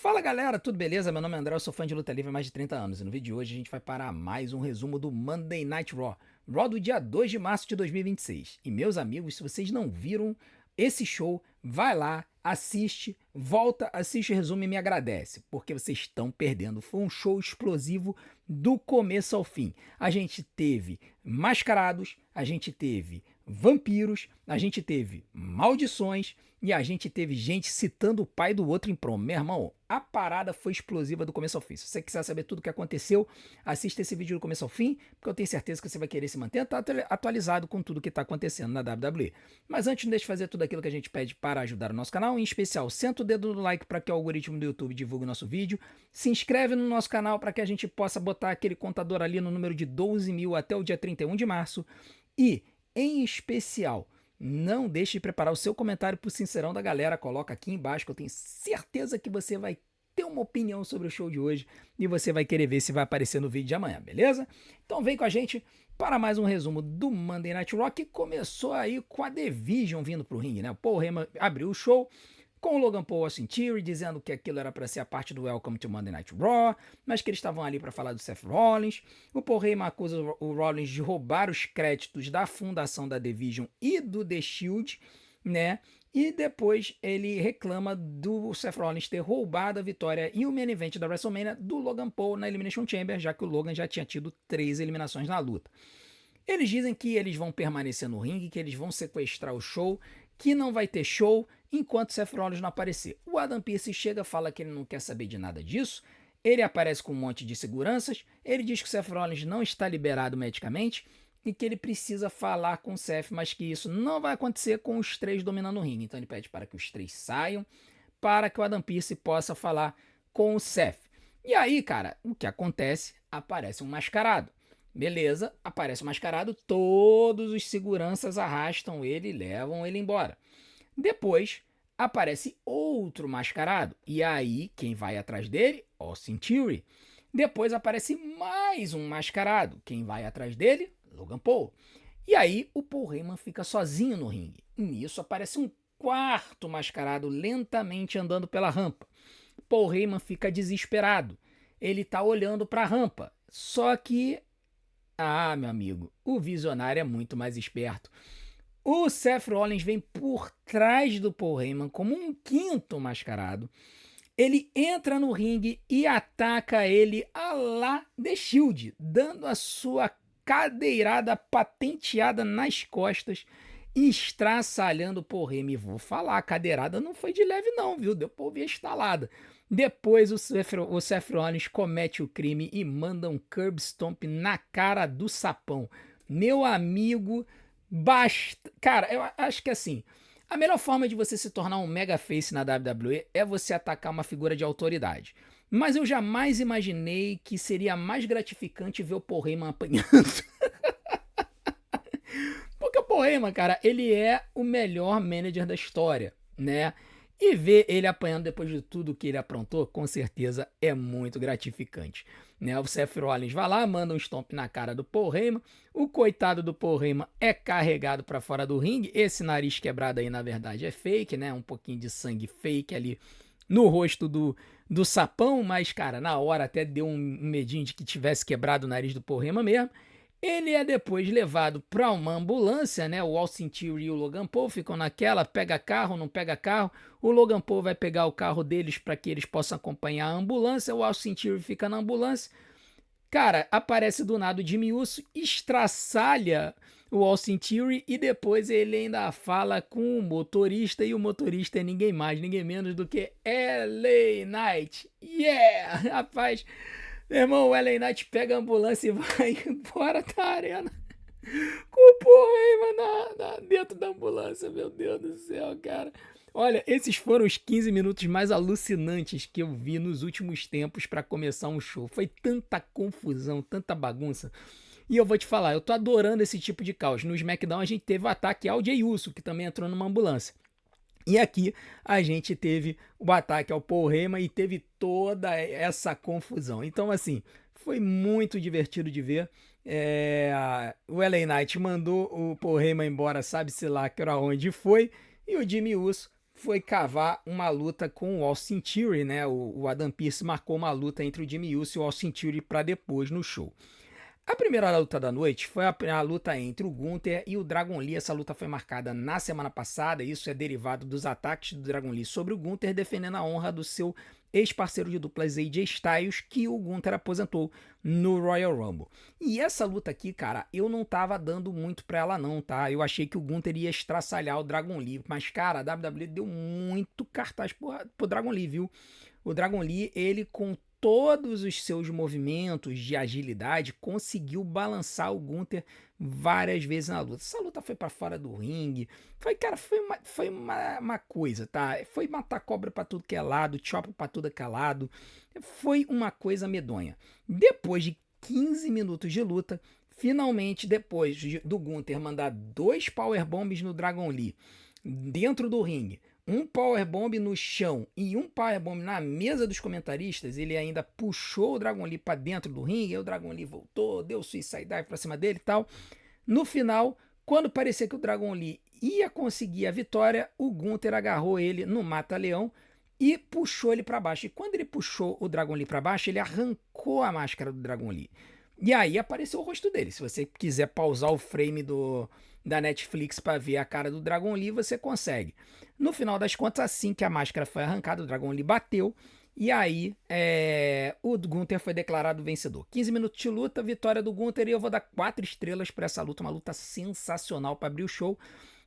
Fala galera, tudo beleza? Meu nome é André, eu sou fã de luta livre há mais de 30 anos e no vídeo de hoje a gente vai para mais um resumo do Monday Night Raw, Raw do dia 2 de março de 2026. E meus amigos, se vocês não viram esse show, vai lá, assiste, volta, assiste o resumo e me agradece, porque vocês estão perdendo. Foi um show explosivo do começo ao fim. A gente teve mascarados, a gente teve vampiros, a gente teve maldições e a gente teve gente citando o pai do outro em promo. Meu irmão, a parada foi explosiva do começo ao fim. Se você quiser saber tudo o que aconteceu, assista esse vídeo do começo ao fim, porque eu tenho certeza que você vai querer se manter atualizado com tudo que está acontecendo na WWE. Mas antes, não deixe de fazer tudo aquilo que a gente pede para ajudar o nosso canal. Em especial, senta o dedo no like para que o algoritmo do YouTube divulgue o nosso vídeo. Se inscreve no nosso canal para que a gente possa botar aquele contador ali no número de 12 mil até o dia 31 de março. E, em especial, não deixe de preparar o seu comentário pro Sincerão da galera. Coloca aqui embaixo que eu tenho certeza que você vai ter uma opinião sobre o show de hoje e você vai querer ver se vai aparecer no vídeo de amanhã, beleza? Então vem com a gente para mais um resumo do Monday Night Raw, que começou aí com a Division vindo pro ringue, né? O Paul Heyman abriu o show com o Logan Paul e Austin Theory dizendo que aquilo era para ser a parte do Welcome to Monday Night Raw, mas que eles estavam ali para falar do Seth Rollins. O Paul Heyman acusa o Rollins de roubar os créditos da fundação da Division e do The Shield, né? E depois ele reclama do Seth Rollins ter roubado a vitória e o main event da WrestleMania do Logan Paul na Elimination Chamber, já que o Logan já tinha tido 3 eliminações na luta. Eles dizem que eles vão permanecer no ringue, que eles vão sequestrar o show, que não vai ter show enquanto Seth Rollins não aparecer. O Adam Pearce chega, fala que ele não quer saber de nada disso, ele aparece com um monte de seguranças, ele diz que o Seth Rollins não está liberado medicamente e que ele precisa falar com o Seth, mas que isso não vai acontecer com os 3 dominando o ringue. Então ele pede para que os 3 saiam, para que o Adam Pearce possa falar com o Seth. E aí, cara, o que acontece? Aparece um mascarado. Beleza, aparece o mascarado, todos os seguranças arrastam ele e levam ele embora. Depois aparece outro mascarado, e aí quem vai atrás dele? Austin Theory. Depois aparece mais um mascarado, quem vai atrás dele? Logan Paul. E aí o Paul Heyman fica sozinho no ringue. E nisso aparece um quarto mascarado lentamente andando pela rampa. Paul Heyman fica desesperado. Ele tá olhando para a rampa, só que meu amigo, o visionário é muito mais esperto. O Seth Rollins vem por trás do Paul Heyman como um quinto mascarado. Ele entra no ringue e ataca ele a lá The Shield, dando a sua cadeirada patenteada nas costas e estraçalhando o Paul Heyman. E vou falar, a cadeirada não foi de leve não, viu? Deu pra ouvir a estalada. Depois o Seth Rollins comete o crime e manda um curb stomp na cara do sapão. Meu amigo, basta... Cara, eu acho que assim, a melhor forma de você se tornar um mega face na WWE é você atacar uma figura de autoridade. Mas eu jamais imaginei que seria mais gratificante ver o Paul Heyman apanhando. Porque o Paul Heyman, cara, ele é o melhor manager da história, né? E ver ele apanhando depois de tudo que ele aprontou, com certeza é muito gratificante. Né? O Seth Rollins vai lá, manda um stomp na cara do Paul Heyman. O coitado do Paul Heyman é carregado para fora do ringue. Esse nariz quebrado aí, na verdade, é fake, né? Um pouquinho de sangue fake ali no rosto do sapão. Mas, cara, na hora até deu um medinho de que tivesse quebrado o nariz do Paul Heyman mesmo. Ele é depois levado para uma ambulância, né? O Austin Theory e o Logan Paul ficam naquela, pega carro, não pega carro. O Logan Paul vai pegar o carro deles para que eles possam acompanhar a ambulância. O Austin Theory fica na ambulância. Cara, aparece do nada o Jimmy Uso, estraçalha o Austin Theory e depois ele ainda fala com o motorista e o motorista é ninguém mais, ninguém menos do que LA Knight. Yeah! Rapaz, meu irmão, o LA Knight pega a ambulância e vai embora da arena com o Paul Heyman dentro da ambulância. Meu Deus do céu, cara. Olha, esses foram os 15 minutos mais alucinantes que eu vi nos últimos tempos para começar um show. Foi tanta confusão, tanta bagunça. E eu vou te falar, eu tô adorando esse tipo de caos. No SmackDown a gente teve o ataque ao Jey Uso, que também entrou numa ambulância. E aqui a gente teve o ataque ao Paul Heyman e teve toda essa confusão. Então, assim, foi muito divertido de ver. O LA Knight mandou o Paul Heyman embora, sabe-se lá que era onde foi. E o Jimmy Uso foi cavar uma luta com o Austin Theory, né? O Adam Pearce marcou uma luta entre o Jimmy Uso e o Austin Theory para depois no show. A primeira luta da noite foi a luta entre o Gunther e o Dragon Lee. Essa luta foi marcada na semana passada. Isso é derivado dos ataques do Dragon Lee sobre o Gunther, defendendo a honra do seu ex-parceiro de duplas AJ Styles, que o Gunther aposentou no Royal Rumble. E essa luta aqui, cara, eu não tava dando muito pra ela não, tá? Eu achei que o Gunther ia estraçalhar o Dragon Lee, mas, cara, a WWE deu muito cartaz pro Dragon Lee, viu? O Dragon Lee, ele com todos os seus movimentos de agilidade, conseguiu balançar o Gunther várias vezes na luta. Essa luta foi para fora do ringue. Foi, cara, foi uma coisa, tá? Foi matar cobra para tudo que é lado, chopper para tudo que é lado. Foi uma coisa medonha. Depois de 15 minutos de luta, finalmente, depois do Gunther mandar 2 powerbombs no Dragon Lee dentro do ringue, um powerbomb no chão e um powerbomb na mesa dos comentaristas, ele ainda puxou o Dragon Lee para dentro do ringue, aí o Dragon Lee voltou, deu o suicide dive para cima dele e tal. No final, quando parecia que o Dragon Lee ia conseguir a vitória, o Gunther agarrou ele no mata-leão e puxou ele para baixo. E quando ele puxou o Dragon Lee para baixo, ele arrancou a máscara do Dragon Lee. E aí apareceu o rosto dele. Se você quiser pausar o frame da Netflix para ver a cara do Dragon Lee, você consegue. No final das contas, assim que a máscara foi arrancada, o Dragon Lee bateu. E aí, o Gunther foi declarado vencedor. 15 minutos de luta, vitória do Gunther. E eu vou dar 4 estrelas para essa luta. Uma luta sensacional para abrir o show.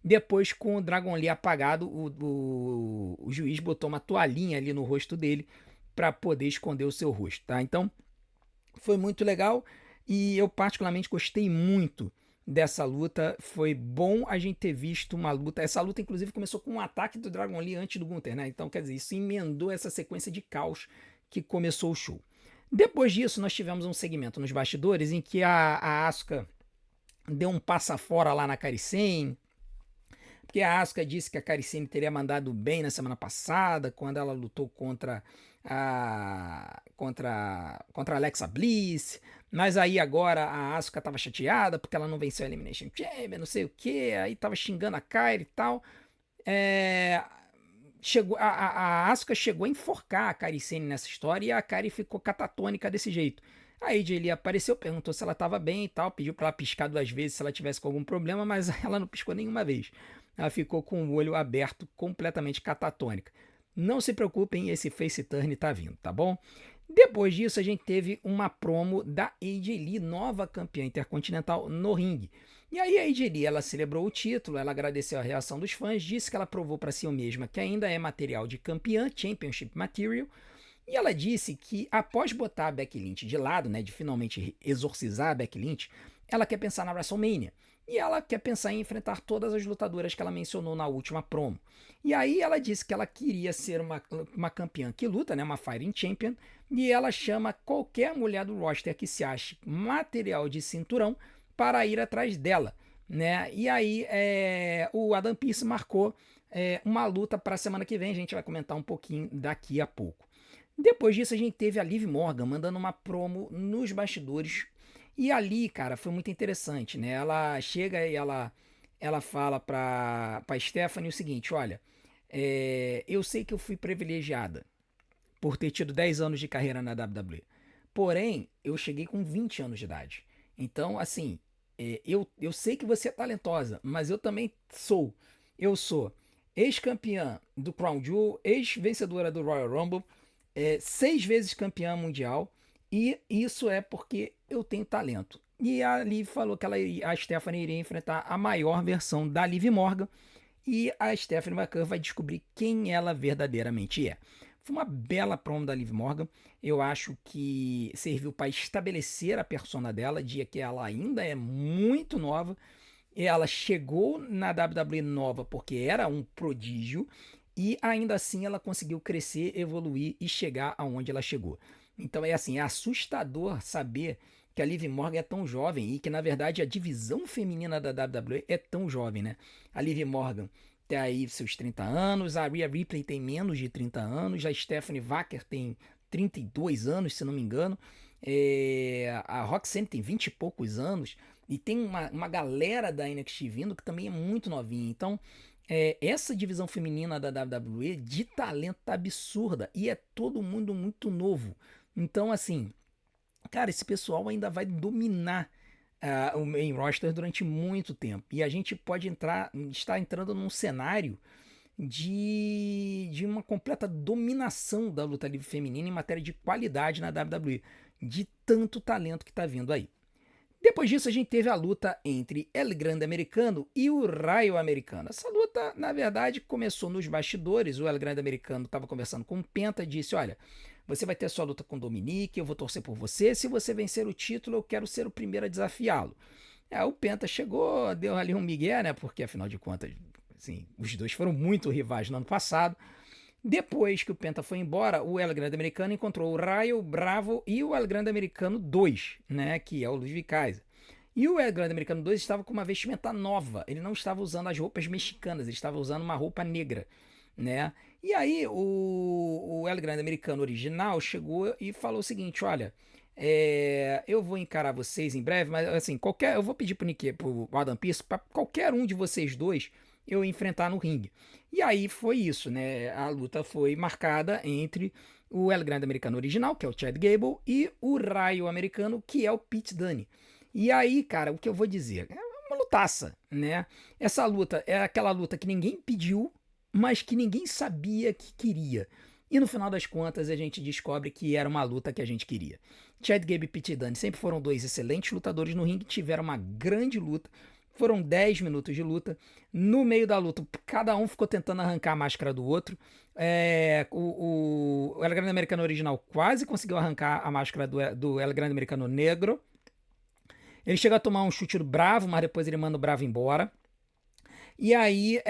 Depois, com o Dragon Lee apagado, o juiz botou uma toalhinha ali no rosto dele para poder esconder o seu rosto, tá? Então, foi muito legal e eu particularmente gostei muito dessa luta. Foi bom a gente ter visto uma luta. Essa luta, inclusive, começou com um ataque do Dragon Lee antes do Gunther, né? Então, quer dizer, isso emendou essa sequência de caos que começou o show. Depois disso, nós tivemos um segmento nos bastidores em que a Asuka deu um passa fora lá na Kairi Sane, porque a Asuka disse que a Kairi Sane teria mandado bem na semana passada, quando ela lutou contra a Alexa Bliss, mas aí agora a Asuka tava chateada porque ela não venceu a Elimination Chamber, não sei o que, aí tava xingando a Kairi e tal. A Asuka chegou a enforcar a Kairi Sane nessa história e a Kairi ficou catatônica desse jeito. A AJ Lee apareceu, perguntou se ela estava bem e tal, pediu para ela piscar 2 vezes se ela tivesse com algum problema, mas ela não piscou nenhuma vez. Ela ficou com o olho aberto, completamente catatônica. Não se preocupem, esse face turn tá vindo, tá bom? Depois disso, a gente teve uma promo da AJ Lee, nova campeã intercontinental no ringue. E aí a AJ Lee, ela celebrou o título, ela agradeceu a reação dos fãs, disse que ela provou para si mesma que ainda é material de campeã, Championship Material, e ela disse que após botar a Becky Lynch de lado, né, de finalmente exorcizar a Becky Lynch, ela quer pensar na WrestleMania. E ela quer pensar em enfrentar todas as lutadoras que ela mencionou na última promo. E aí ela disse que ela queria ser uma campeã que luta, né, uma Fighting Champion, e ela chama qualquer mulher do roster que se ache material de cinturão para ir atrás dela, né? E aí o Adam Pearce marcou uma luta para a semana que vem, a gente vai comentar um pouquinho daqui a pouco. Depois disso a gente teve a Liv Morgan mandando uma promo nos bastidores. E ali, cara, foi muito interessante, né? Ela chega e ela fala pra Stephanie o seguinte: olha, eu sei que eu fui privilegiada por ter tido 10 anos de carreira na WWE. Porém, eu cheguei com 20 anos de idade. Então, assim, eu sei que você é talentosa, mas eu também sou. Eu sou ex-campeã do Crown Jewel, ex-vencedora do Royal Rumble, 6 vezes campeã mundial, e isso é porque eu tenho talento. E a Liv falou que a Stephanie iria enfrentar a maior versão da Liv Morgan, e a Stephanie McMahon vai descobrir quem ela verdadeiramente é. Foi uma bela promo da Liv Morgan. Eu acho que serviu para estabelecer a persona dela, de que ela ainda é muito nova. Ela chegou na WWE nova porque era um prodígio, e ainda assim ela conseguiu crescer, evoluir e chegar aonde ela chegou. Então é assim, é assustador saber que a Liv Morgan é tão jovem e que na verdade a divisão feminina da WWE é tão jovem, né? A Liv Morgan tem aí seus 30 anos, a Rhea Ripley tem menos de 30 anos, a Stephanie Wacker tem 32 anos, se não me engano, a Roxanne tem 20 e poucos anos, e tem uma galera da NXT vindo que também é muito novinha. Então essa divisão feminina da WWE de talento tá absurda e é todo mundo muito novo. Então, assim, cara, esse pessoal ainda vai dominar o main roster durante muito tempo. E a gente pode estar entrando num cenário de uma completa dominação da luta livre feminina em matéria de qualidade na WWE, de tanto talento que está vindo aí. Depois disso, a gente teve a luta entre El Grande Americano e o Raio Americano. Essa luta, na verdade, começou nos bastidores. O El Grande Americano estava conversando com o Penta e disse: Olha, você vai ter sua luta com o Dominique, eu vou torcer por você. Se você vencer o título, eu quero ser o primeiro a desafiá-lo. O Penta chegou, deu ali um migué, né? Porque afinal de contas, assim, os dois foram muito rivais no ano passado. Depois que o Penta foi embora, o El Grande Americano encontrou o Raio, o Bravo e o El Grande Americano 2, né, que é o Ludwig Kaiser. E o El Grande Americano 2 estava com uma vestimenta nova, ele não estava usando as roupas mexicanas, ele estava usando uma roupa negra, né? E aí o El Grande Americano original chegou e falou o seguinte: olha, eu vou encarar vocês em breve, mas assim, eu vou pedir pro Adam Pearce, para qualquer um de vocês dois eu enfrentar no ringue. E aí foi isso, né? A luta foi marcada entre o El Grande Americano original, que é o Chad Gable, e o Raio Americano, que é o Pete Dunne. E aí, cara, o que eu vou dizer? É uma lutaça, né? Essa luta é aquela luta que ninguém pediu, mas que ninguém sabia que queria. E no final das contas a gente descobre que era uma luta que a gente queria. Chad Gable e Pete Dunne sempre foram dois excelentes lutadores no ringue, tiveram uma grande luta. Foram 10 minutos de luta. No meio da luta, cada um ficou tentando arrancar a máscara do outro. O El Grande Americano original quase conseguiu arrancar a máscara do El Grande Americano negro. Ele chega a tomar um chute do Bravo, mas depois ele manda o Bravo embora. E aí,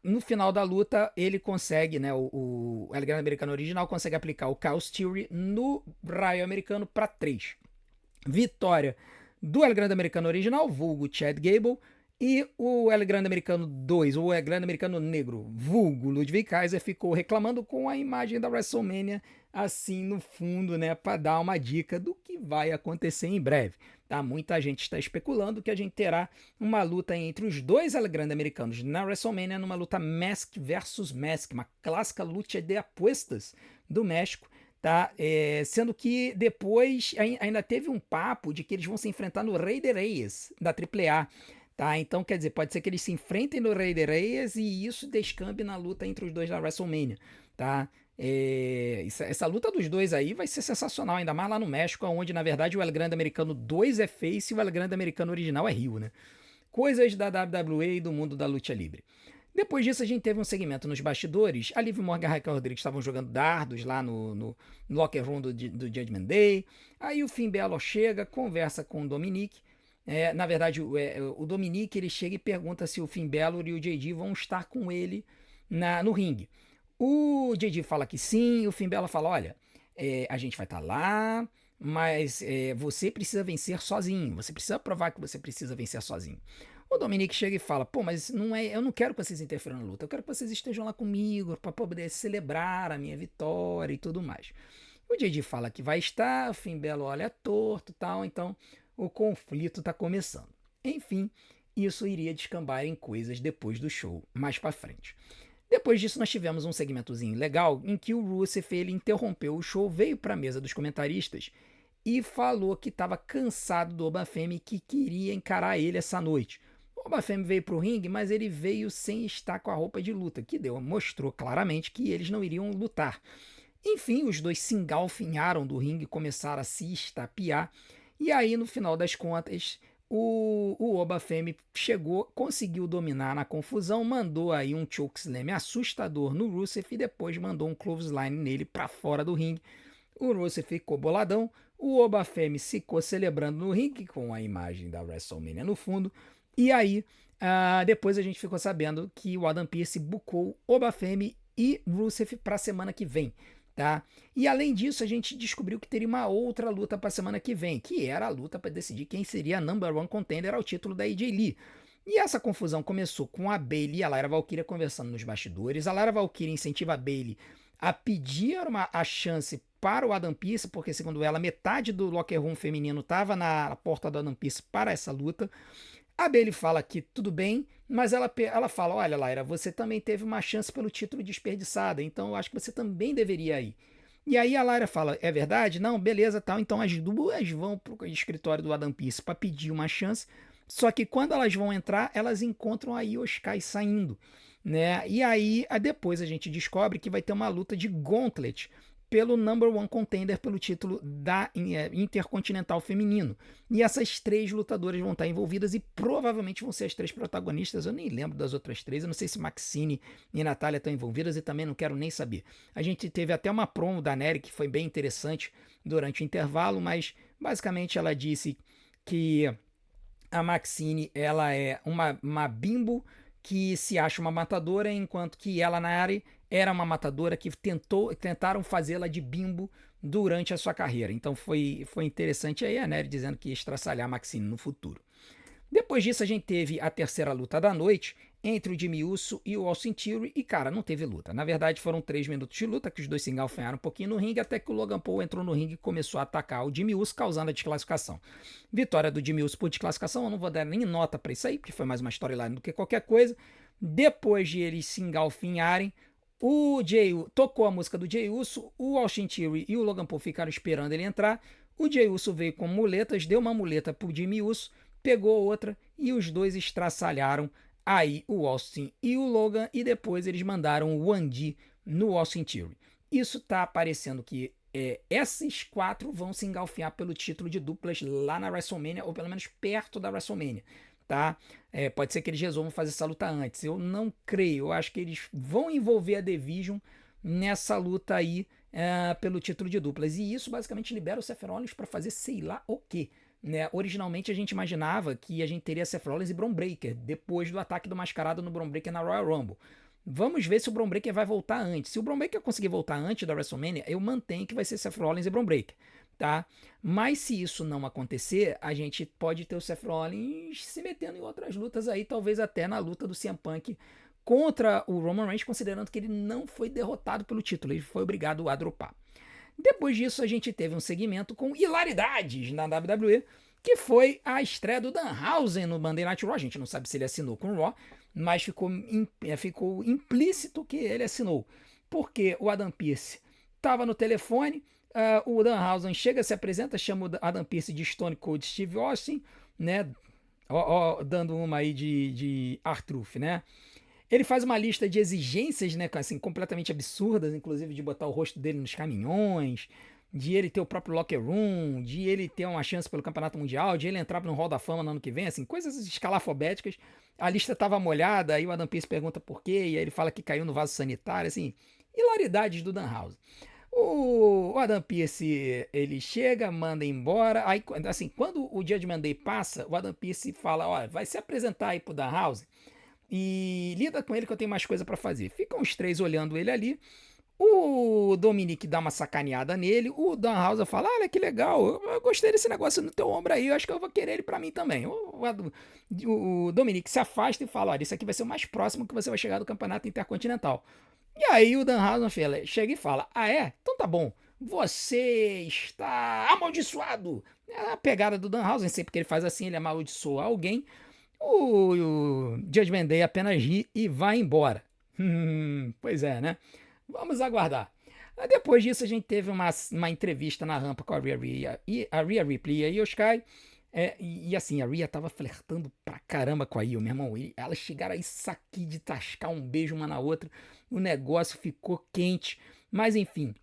no final da luta, ele consegue, né? O El Grande Americano original consegue aplicar o Chaos Theory no Raio Americano para 3. Vitória do El Grande Americano original, vulgo Chad Gable, e o El Grande Americano 2, o El Grande Americano negro, vulgo Ludwig Kaiser, ficou reclamando com a imagem da WrestleMania assim no fundo, né, para dar uma dica do que vai acontecer em breve. Tá? Muita gente está especulando que a gente terá uma luta entre os dois El Grande Americanos na WrestleMania, numa luta Mask versus Mask, uma clássica luta de apostas do México. Tá? Sendo que depois ainda teve um papo de que eles vão se enfrentar no Rey de Reyes, da AAA. Tá? Então, quer dizer, pode ser que eles se enfrentem no Rey de Reyes e isso descambe na luta entre os dois na WrestleMania. Tá? Essa luta dos dois aí vai ser sensacional, ainda mais lá no México, onde na verdade o El Grande Americano 2 é face e o El Grande Americano original é heel, né? Coisas da WWE e do mundo da luta livre. Depois disso, a gente teve um segmento nos bastidores. A Liv Morgan e a Raquel Rodrigues estavam jogando dardos lá no locker room do Judgment Day. Aí o Finn Balor chega, conversa com o Dominique. Na verdade, o Dominique ele chega e pergunta se o Finn Balor e o JD vão estar com ele no ringue. O JD fala que sim, o Finn Balor fala: olha, a gente vai estar lá, mas você precisa vencer sozinho. Você precisa provar que você precisa vencer sozinho. O Dominique chega e fala: pô, mas eu não quero que vocês interfiram na luta, eu quero que vocês estejam lá comigo para poder celebrar a minha vitória e tudo mais. O JD fala que vai estar, o Finn Balor olha torto e tal, então o conflito está começando. Enfim, isso iria descambar em coisas depois do show, mais para frente. Depois disso, nós tivemos um segmentozinho legal em que o Rusev ele interrompeu o show, veio para a mesa dos comentaristas e falou que estava cansado do Obafemi e que queria encarar ele essa noite. O Obafemi veio para o ringue, mas ele veio sem estar com a roupa de luta, que mostrou claramente que eles não iriam lutar. Enfim, os dois se engalfinharam do ringue, começaram a se estapear, e aí no final das contas o Obafemi chegou, conseguiu dominar na confusão, mandou aí um chokeslam assustador no Rusev e depois mandou um clothesline nele para fora do ringue. O Rusev ficou boladão, o Obafemi ficou celebrando no ringue com a imagem da WrestleMania no fundo, e aí depois a gente ficou sabendo que o Adam Pearce bucou Obafemi e Rusev para a semana que vem. Tá? E além disso, a gente descobriu que teria uma outra luta para a semana que vem, que era a luta para decidir quem seria a number one contender ao título da AJ Lee. E essa confusão começou com a Bayley e a Lara Valkyria conversando nos bastidores. A Lara Valkyria incentiva a Bayley a pedir a chance para o Adam Pearce, porque segundo ela, metade do locker room feminino estava na porta do Adam Pearce para essa luta. A Bayley fala que tudo bem, mas ela fala, olha, Lyra, você também teve uma chance pelo título desperdiçada, então eu acho que você também deveria ir. E aí a Lyra fala, é verdade? Não, beleza, tal. Então as duas vão pro escritório do Adam Pearce para pedir uma chance. Só que quando elas vão entrar, elas encontram a Io Sky saindo, né? E aí depois a gente descobre que vai ter uma luta de gauntlet pelo number one contender pelo título da Intercontinental Feminino. E essas três lutadoras vão estar envolvidas e provavelmente vão ser as três protagonistas. Eu nem lembro das outras três. Eu não sei se Maxine e Natália estão envolvidas e também não quero nem saber. A gente teve até uma promo da Nery que foi bem interessante durante o intervalo, mas basicamente ela disse que a Maxine ela é uma bimbo que se acha uma matadora, enquanto que ela, Nari, era uma matadora que tentaram fazê-la de bimbo durante a sua carreira. Então foi interessante aí a Neri dizendo que ia estraçalhar a Maxine no futuro. Depois disso, a gente teve a terceira luta da noite entre o Jimmy Uso e o Austin Theory. E, cara, não teve luta. Na verdade, foram 3 minutos de luta, que os dois se engalfinharam um pouquinho no ringue, até que o Logan Paul entrou no ringue e começou a atacar o Jimmy Uso, causando a desclassificação. Vitória do Jimmy Uso por desclassificação, eu não vou dar nem nota pra isso aí, porque foi mais uma storyline do que qualquer coisa. Depois de eles se engalfinharem, o Jey tocou a música do Jey Uso, o Austin Theory e o Logan Paul ficaram esperando ele entrar. O Jey Uso veio com muletas, deu uma muleta pro Jimmy Uso, pegou outra e os dois estraçalharam aí o Austin e o Logan e depois eles mandaram o Wandy no Austin Theory. Isso tá parecendo que esses quatro vão se engalfinhar pelo título de duplas lá na WrestleMania, ou pelo menos perto da WrestleMania, tá? Pode ser que eles resolvam fazer essa luta antes. Eu não creio. Eu acho que eles vão envolver a Division nessa luta aí pelo título de duplas. E isso basicamente libera o Seth Rollins para fazer sei lá o quê. Né? Originalmente a gente imaginava que a gente teria Seth Rollins e Bron Breakker depois do ataque do Mascarado no Bron Breakker na Royal Rumble. Vamos ver se o Bron Breakker vai voltar antes. Se o Bron Breakker conseguir voltar antes da WrestleMania, eu mantenho que vai ser Seth Rollins e Bron Breakker, tá? Mas se isso não acontecer, a gente pode ter o Seth Rollins se metendo em outras lutas aí, talvez até na luta do CM Punk contra o Roman Reigns, considerando que ele não foi derrotado pelo título, ele foi obrigado a dropar. Depois disso, a gente teve um segmento com hilaridades na WWE, que foi a estreia do Danhausen no Monday Night Raw. A gente não sabe se ele assinou com o Raw, mas ficou implícito que ele assinou. Porque o Adam Pearce estava no telefone, o Danhausen chega, se apresenta, chama o Adam Pearce de Stone Cold Steve Austin, né? Dando uma aí de R-Truth, né? Ele faz uma lista de exigências, né, assim, completamente absurdas, inclusive de botar o rosto dele nos caminhões, de ele ter o próprio locker room, de ele ter uma chance pelo Campeonato Mundial, de ele entrar no Hall da Fama no ano que vem, assim, coisas escalafobéticas. A lista estava molhada, aí o Adam Pearce pergunta por quê, e aí ele fala que caiu no vaso sanitário, assim, hilaridades do Danhausen. O Adam Pearce, ele chega, manda embora, aí, assim, quando o Judgment Day passa, o Adam Pearce fala, ó, vai se apresentar aí pro Danhausen, e lida com ele que eu tenho mais coisa para fazer. Ficam os três olhando ele ali. O Dominic dá uma sacaneada nele. O Danhausen fala: olha que legal, eu gostei desse negócio no teu ombro aí. Eu acho que eu vou querer ele para mim também. O Dominic se afasta e fala: olha, isso aqui vai ser o mais próximo que você vai chegar do campeonato intercontinental. E aí o Danhausen chega e fala: ah, é? Então tá bom. Você está amaldiçoado. É a pegada do Danhausen, sempre que ele faz assim, ele amaldiçoa alguém. O Judgment Day apenas ri e vai embora. Pois é, né? Vamos aguardar. Depois disso, a gente teve uma entrevista na rampa com a Rhea Ripley e a Io Sky. Assim, a Rhea tava flertando pra caramba com a Io, meu irmão. E elas chegaram a isso aqui de tascar um beijo uma na outra. O negócio ficou quente. Mas enfim,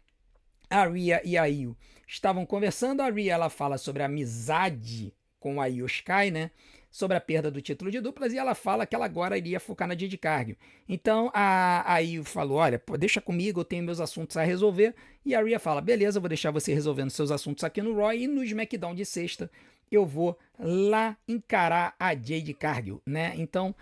a Rhea e a Io estavam conversando. A Rhea, ela fala sobre a amizade com a Io Sky, né? Sobre a perda do título de duplas, e ela fala que ela agora iria focar na Jade Cargill. Então a Io falou: olha, deixa comigo, eu tenho meus assuntos a resolver. E a Rhea fala: beleza, eu vou deixar você resolvendo seus assuntos aqui no Raw, e no SmackDown de sexta eu vou lá encarar a Jade Cargill, né? Então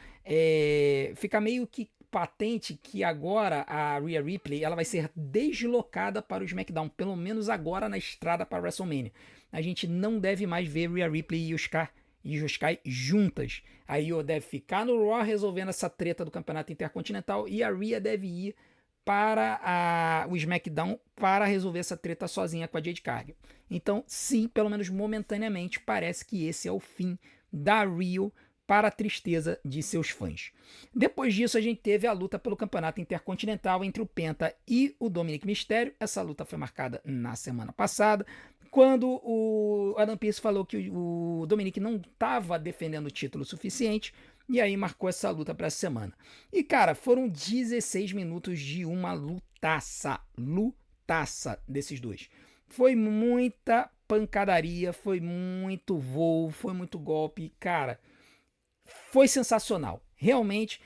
fica meio que patente que agora a Rhea Ripley ela vai ser deslocada para o SmackDown, pelo menos agora na estrada para a WrestleMania. A gente não deve mais ver Rhea Ripley e o Sky juntas. A Io deve ficar no Raw resolvendo essa treta do Campeonato Intercontinental e a Rhea deve ir para o SmackDown para resolver essa treta sozinha com a Jade Cargill. Então, sim, pelo menos momentaneamente, parece que esse é o fim da Rio para a tristeza de seus fãs. Depois disso, a gente teve a luta pelo campeonato intercontinental entre o Penta e o Dominic Mysterio. Essa luta foi marcada na semana passada, quando o Adam Pearce falou que o Dominic não estava defendendo o título suficiente, e aí marcou essa luta para essa semana. E cara, foram 16 minutos de uma lutaça desses dois. Foi muita pancadaria, foi muito voo, foi muito golpe, cara, foi sensacional. Realmente,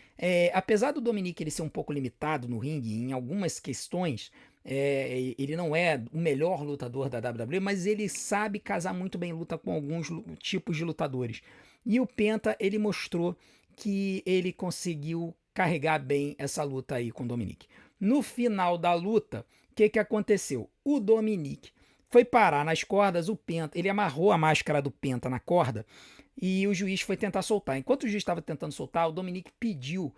apesar do Dominic ele ser um pouco limitado no ringue em algumas questões, ele não é o melhor lutador da WWE, mas ele sabe casar muito bem luta com alguns tipos de lutadores. E o Penta, ele mostrou que ele conseguiu carregar bem essa luta aí com o Dominic. No final da luta, o que aconteceu? O Dominic foi parar nas cordas, o Penta, ele amarrou a máscara do Penta na corda e o juiz foi tentar soltar. Enquanto o juiz estava tentando soltar, o Dominic pediu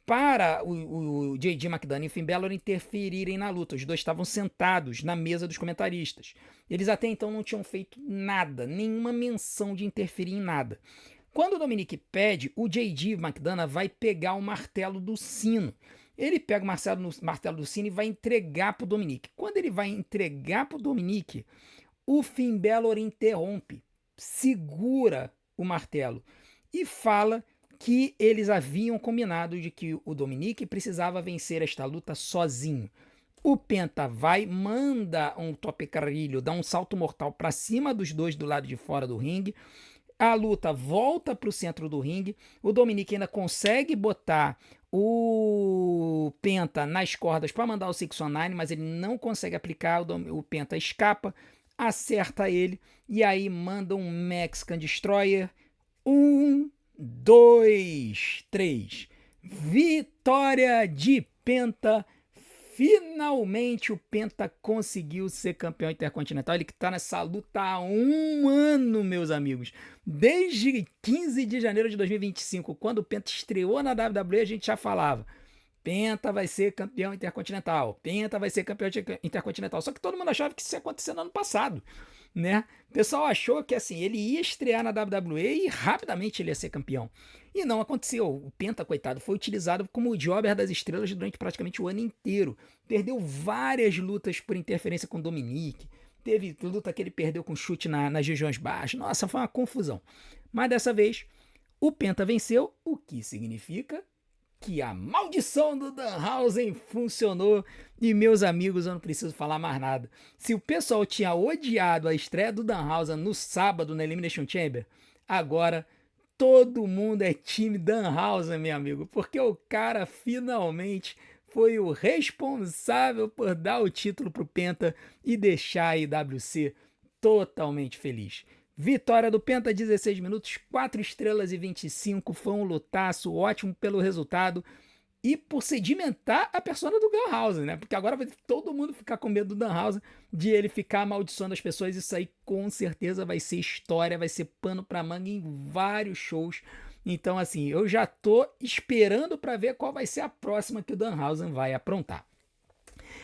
para o J.J. McDonagh e o Finn Balor interferirem na luta. Os dois estavam sentados na mesa dos comentaristas. Eles até então não tinham feito nada, nenhuma menção de interferir em nada. Quando o Dominic pede, o J.J. McDonagh vai pegar o martelo do sino. Ele pega o martelo do sino e vai entregar para o Dominic. Quando ele vai entregar para o Dominic, o Finn Balor interrompe, segura o martelo e fala que eles haviam combinado de que o Dominic precisava vencer esta luta sozinho. O Penta vai, manda um tope carrilho, dá um salto mortal para cima dos dois do lado de fora do ringue. A luta volta para o centro do ringue. O Dominic ainda consegue botar o Penta nas cordas para mandar o 619, mas ele não consegue aplicar. O Penta escapa, acerta ele e aí manda um Mexican Destroyer. 1, 2, 3. Vitória de Penta. Finalmente o Penta conseguiu ser campeão intercontinental. Ele que está nessa luta há 1 ano, meus amigos. Desde 15 de janeiro de 2025, quando o Penta estreou na WWE, a gente já falava: Penta vai ser campeão intercontinental. Penta vai ser campeão intercontinental. Só que todo mundo achava que isso ia acontecer no ano passado, né? O pessoal achou que assim, ele ia estrear na WWE e rapidamente ele ia ser campeão. E não aconteceu. O Penta, coitado, foi utilizado como o jobber das estrelas durante praticamente o ano inteiro. Perdeu várias lutas por interferência com o Dominic. Teve luta que ele perdeu com chute nas regiões baixas. Nossa, foi uma confusão. Mas dessa vez, o Penta venceu, o que significa que a maldição do Danhausen funcionou. E, meus amigos, eu não preciso falar mais nada. Se o pessoal tinha odiado a estreia do Danhausen no sábado na Elimination Chamber, agora todo mundo é time Danhausen, meu amigo, porque o cara finalmente foi o responsável por dar o título pro Penta e deixar a IWC totalmente feliz. Vitória do Penta, 16 minutos, 4 estrelas e 25. Foi um lutaço, ótimo pelo resultado e por sedimentar a persona do Danhausen, né? Porque agora vai todo mundo ficar com medo do Danhausen, de ele ficar amaldiçoando as pessoas. Isso aí com certeza vai ser história, vai ser pano pra manga em vários shows. Então, assim, eu já tô esperando para ver qual vai ser a próxima que o Danhausen vai aprontar.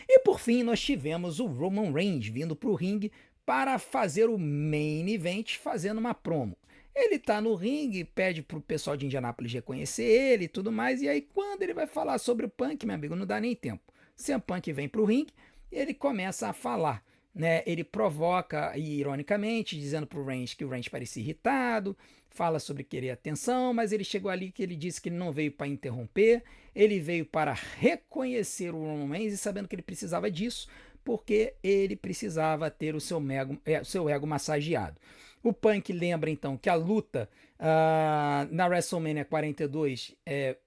E por fim, nós tivemos o Roman Reigns vindo pro ringue para fazer o main event, fazendo uma promo. Ele tá no ringue, pede pro pessoal de Indianápolis reconhecer ele e tudo mais, e aí quando ele vai falar sobre o Punk, meu amigo, não dá nem tempo. CM Punk vem pro ringue e ele começa a falar, né? Ele provoca, ironicamente, dizendo pro Reigns que o Reigns parecia irritado, fala sobre querer atenção, mas ele chegou ali que ele disse que ele não veio para interromper, ele veio para reconhecer o Roman Reigns e sabendo que ele precisava disso, porque ele precisava ter o seu ego massageado. O Punk lembra então que a luta na WrestleMania 42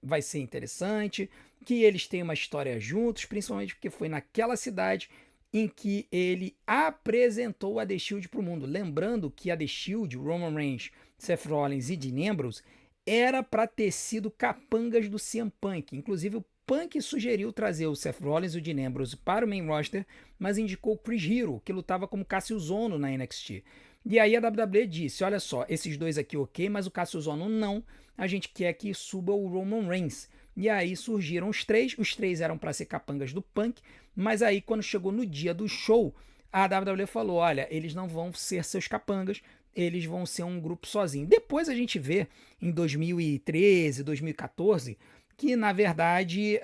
vai ser interessante, que eles têm uma história juntos, principalmente porque foi naquela cidade em que ele apresentou a The Shield para o mundo. Lembrando que a The Shield, Roman Reigns, Seth Rollins e Dean Ambrose, era para ter sido capangas do CM Punk. Inclusive o Punk sugeriu trazer o Seth Rollins e o Dean Ambrose para o main roster, mas indicou o Chris Hero, que lutava como Cassius Ohno na NXT. E aí a WWE disse, olha só, esses dois aqui ok, mas o Cassius Ohno não, a gente quer que suba o Roman Reigns. E aí surgiram os três eram para ser capangas do Punk, mas aí quando chegou no dia do show, a WWE falou, olha, eles não vão ser seus capangas, eles vão ser um grupo sozinho. Depois a gente vê em 2013, 2014, que na verdade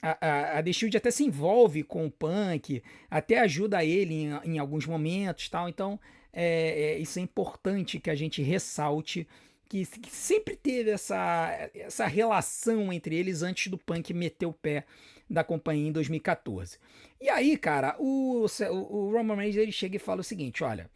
a The Shield até se envolve com o Punk, até ajuda ele em alguns momentos, tal. Então isso é importante que a gente ressalte que sempre teve essa relação entre eles antes do Punk meter o pé da companhia em 2014. E aí, cara, o Roman Reigns ele chega e fala o seguinte: olha,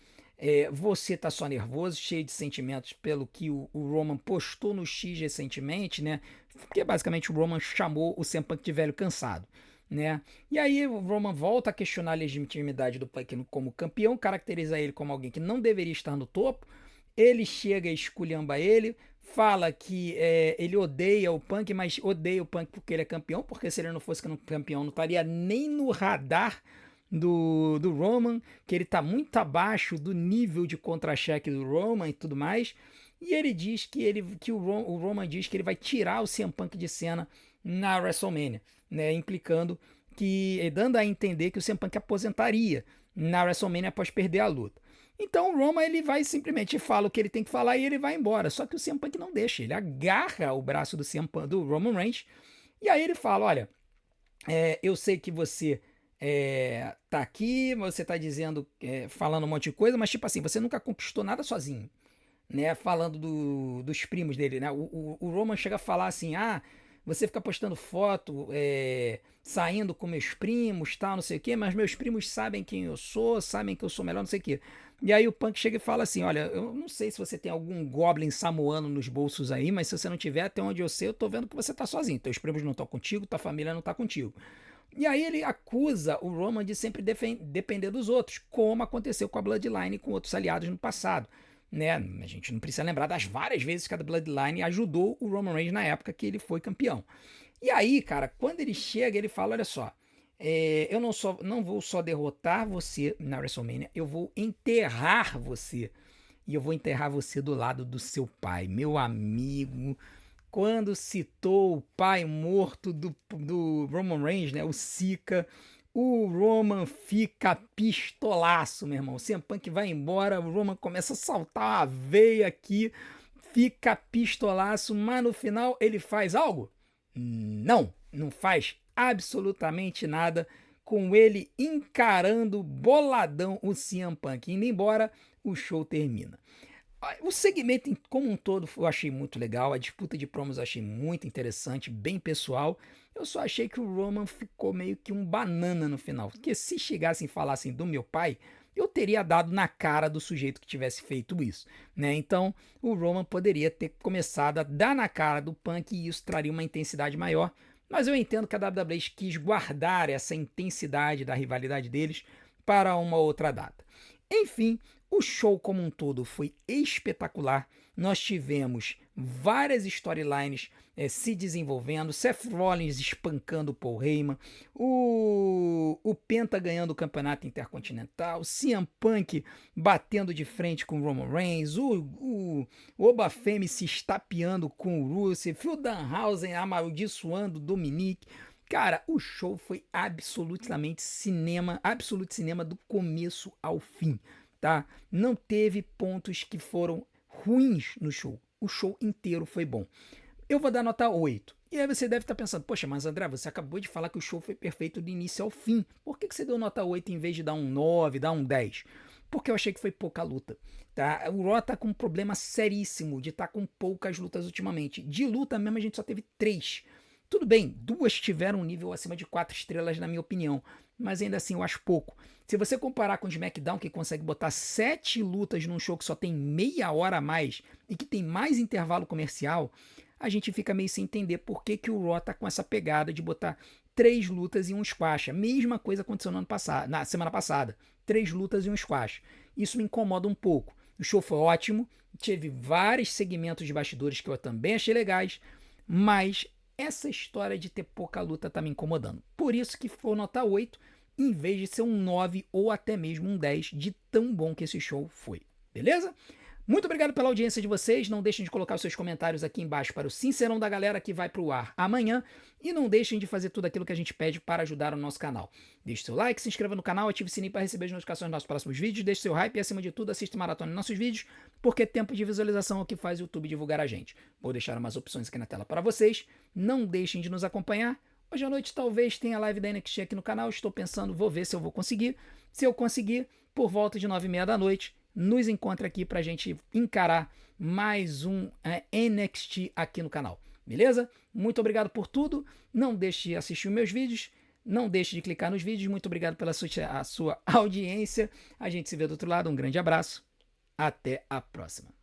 você tá só nervoso, cheio de sentimentos pelo que o Roman postou no X recentemente, né? Porque basicamente o Roman chamou o CM Punk de velho cansado, né? E aí o Roman volta a questionar a legitimidade do Punk como campeão, caracteriza ele como alguém que não deveria estar no topo. Ele chega e esculhamba ele, fala que ele odeia o Punk, mas odeia o Punk porque ele é campeão, porque se ele não fosse campeão não estaria nem no radar do Roman, que ele tá muito abaixo do nível de contra-cheque do Roman e tudo mais. E ele diz que o Roman diz que ele vai tirar o CM Punk de cena na WrestleMania, né, implicando dando a entender que o CM Punk aposentaria na WrestleMania após perder a luta. Então o Roman ele vai simplesmente fala o que ele tem que falar e ele vai embora. Só que o CM Punk não deixa, ele agarra o braço do Roman Reigns e aí ele fala: olha, eu sei que você tá aqui, você tá dizendo, falando um monte de coisa, mas tipo assim, você nunca conquistou nada sozinho, né? Falando dos primos dele, né? O Roman chega a falar assim: ah, você fica postando foto, saindo com meus primos, tal, não sei o quê, mas meus primos sabem quem eu sou, sabem que eu sou melhor, não sei o quê. E aí o Punk chega e fala assim: olha, eu não sei se você tem algum Goblin samoano nos bolsos aí, mas se você não tiver, até onde eu sei, eu tô vendo que você tá sozinho. Teus primos não estão contigo, tua família não tá contigo. E aí ele acusa o Roman de sempre depender dos outros, como aconteceu com a Bloodline e com outros aliados no passado. Né? A gente não precisa lembrar das várias vezes que a Bloodline ajudou o Roman Reigns na época que ele foi campeão. E aí, cara, quando ele chega, ele fala: olha só, eu não vou só derrotar você na WrestleMania, eu vou enterrar você. E eu vou enterrar você do lado do seu pai, meu amigo. Quando citou o pai morto do Roman Reigns, né, o Sika, o Roman fica pistolaço, meu irmão. O CM Punk vai embora, o Roman começa a saltar a veia aqui, fica pistolaço, mas no final ele faz algo? Não faz absolutamente nada, com ele encarando boladão o CM Punk. Indo embora, o show termina. O segmento como um todo eu achei muito legal, a disputa de promos eu achei muito interessante, bem pessoal. Eu só achei que o Roman ficou meio que um banana no final, porque se chegassem e falassem do meu pai, eu teria dado na cara do sujeito que tivesse feito isso, né? Então o Roman poderia ter começado a dar na cara do Punk e isso traria uma intensidade maior, mas eu entendo que a WWE quis guardar essa intensidade da rivalidade deles para uma outra data. Enfim, o show como um todo foi espetacular. Nós tivemos várias storylines se desenvolvendo, Seth Rollins espancando o Paul Heyman, o Penta ganhando o campeonato intercontinental, CM Punk batendo de frente com o Roman Reigns, o Oba Femi se estapeando com o Rusev, o Danhausen amaldiçoando o Dominic. Cara, o show foi absolutamente cinema, absoluto cinema do começo ao fim, tá? Não teve pontos que foram ruins no show. O show inteiro foi bom. Eu vou dar nota 8. E aí você deve estar pensando: poxa, mas André, você acabou de falar que o show foi perfeito do início ao fim. Por que você deu nota 8 em vez de dar um 9, dar um 10? Porque eu achei que foi pouca luta, tá? O Raw tá com um problema seríssimo de estar com poucas lutas ultimamente. De luta mesmo a gente só teve 3. Tudo bem, 2 tiveram um nível acima de 4 estrelas, na minha opinião, mas ainda assim eu acho pouco. Se você comparar com o SmackDown, que consegue botar 7 lutas num show que só tem meia hora a mais e que tem mais intervalo comercial, a gente fica meio sem entender por que o Raw tá com essa pegada de botar 3 lutas e um squash. A mesma coisa aconteceu no ano passado, na semana passada. 3 lutas e um squash. Isso me incomoda um pouco. O show foi ótimo, teve vários segmentos de bastidores que eu também achei legais, mas essa história de ter pouca luta tá me incomodando. Por isso que ficou nota 8, em vez de ser um 9 ou até mesmo um 10, de tão bom que esse show foi. Beleza? Muito obrigado pela audiência de vocês. Não deixem de colocar os seus comentários aqui embaixo para o Sincerão da Galera, que vai para o ar amanhã. E não deixem de fazer tudo aquilo que a gente pede para ajudar o nosso canal. Deixe seu like, se inscreva no canal, ative o sininho para receber as notificações dos nossos próximos vídeos. Deixe seu hype e, acima de tudo, assista maratona em nossos vídeos, porque tempo de visualização é o que faz o YouTube divulgar a gente. Vou deixar umas opções aqui na tela para vocês. Não deixem de nos acompanhar. Hoje à noite talvez tenha live da NXT aqui no canal. Estou pensando, vou ver se eu vou conseguir. Se eu conseguir, por volta de 9h30 da noite, nos encontra aqui pra gente encarar mais um NXT aqui no canal, beleza? Muito obrigado por tudo, não deixe de assistir os meus vídeos, não deixe de clicar nos vídeos, muito obrigado pela sua audiência, a gente se vê do outro lado, um grande abraço, até a próxima.